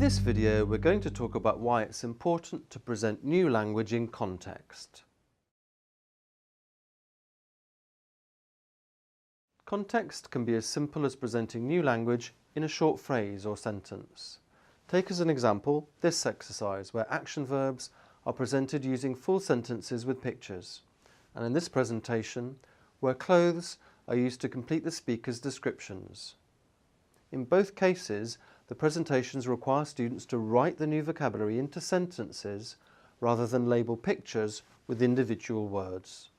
In this video, we're going to talk about why it's important to present new language in context. Context can be as simple as presenting new language in a short phrase or sentence. Take as an example this exercise where action verbs are presented using full sentences with pictures, and in this presentation where clothes are used to complete the speaker's descriptions. In both cases, the presentations require students to write the new vocabulary into sentences rather than label pictures with individual words.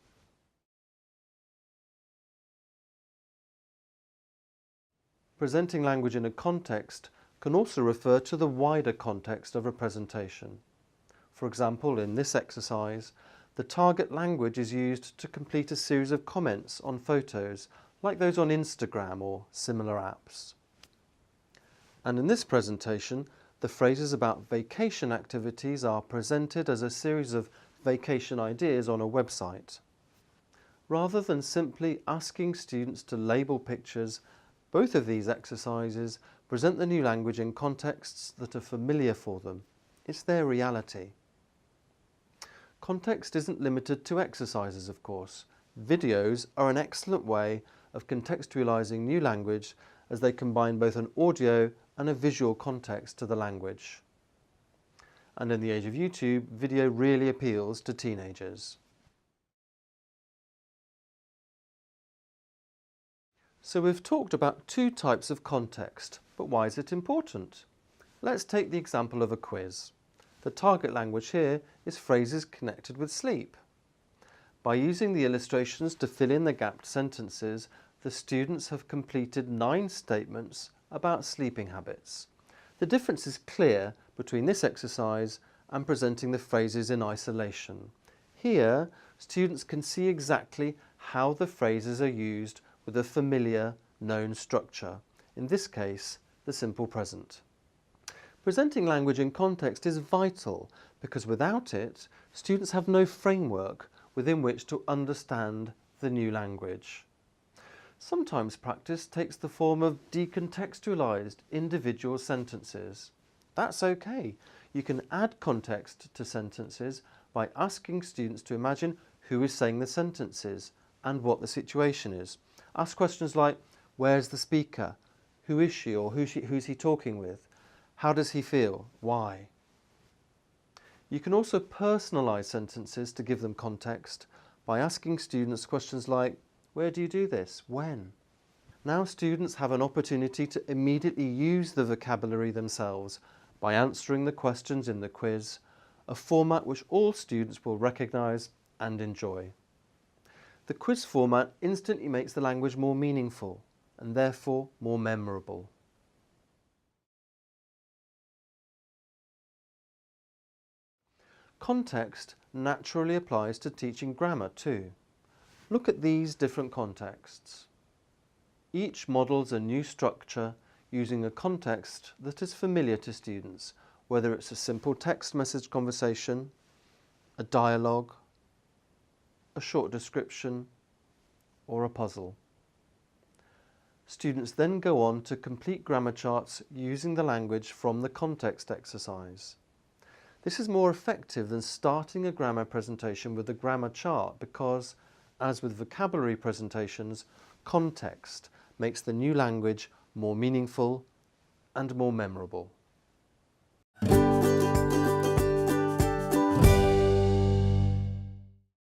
Presenting language in a context can also refer to the wider context of a presentation. For example, in this exercise, the target language is used to complete a series of comments on photos like those on Instagram or similar apps. And in this presentation, the phrases about vacation activities are presented as a series of vacation ideas on a website. Rather than simply asking students to label pictures, both of these exercises present the new language in contexts that are familiar for them. It's their reality. Context isn't limited to exercises, of course. Videos are an excellent way of contextualizing new language as they combine both an audio and a visual context to the language. And in the age of YouTube, video really appeals to teenagers. So we've talked about two types of context, but why is it important? Let's take the example of a quiz. The target language here is phrases connected with sleep. By using the illustrations to fill in the gapped sentences, the students have completed 9 statements about sleeping habits. The difference is clear between this exercise and presenting the phrases in isolation. Here, students can see exactly how the phrases are used with a familiar, known structure. In this case, the simple present. Presenting language in context is vital because without it, students have no framework within which to understand the new language. Sometimes practice takes the form of decontextualized individual sentences. That's okay. You can add context to sentences by asking students to imagine who is saying the sentences and what the situation is. Ask questions like, where's the speaker? Who is she or who's he talking with? How does he feel? Why? You can also personalize sentences to give them context by asking students questions like, where do you do this? When? Now students have an opportunity to immediately use the vocabulary themselves by answering the questions in the quiz, a format which all students will recognize and enjoy. The quiz format instantly makes the language more meaningful and therefore more memorable. Context naturally applies to teaching grammar too. Look at these different contexts. Each models a new structure using a context that is familiar to students, whether it's a simple text message conversation, a dialogue, a short description, or a puzzle. Students then go on to complete grammar charts using the language from the context exercise. This is more effective than starting a grammar presentation with a grammar chart because, as with vocabulary presentations, context makes the new language more meaningful and more memorable.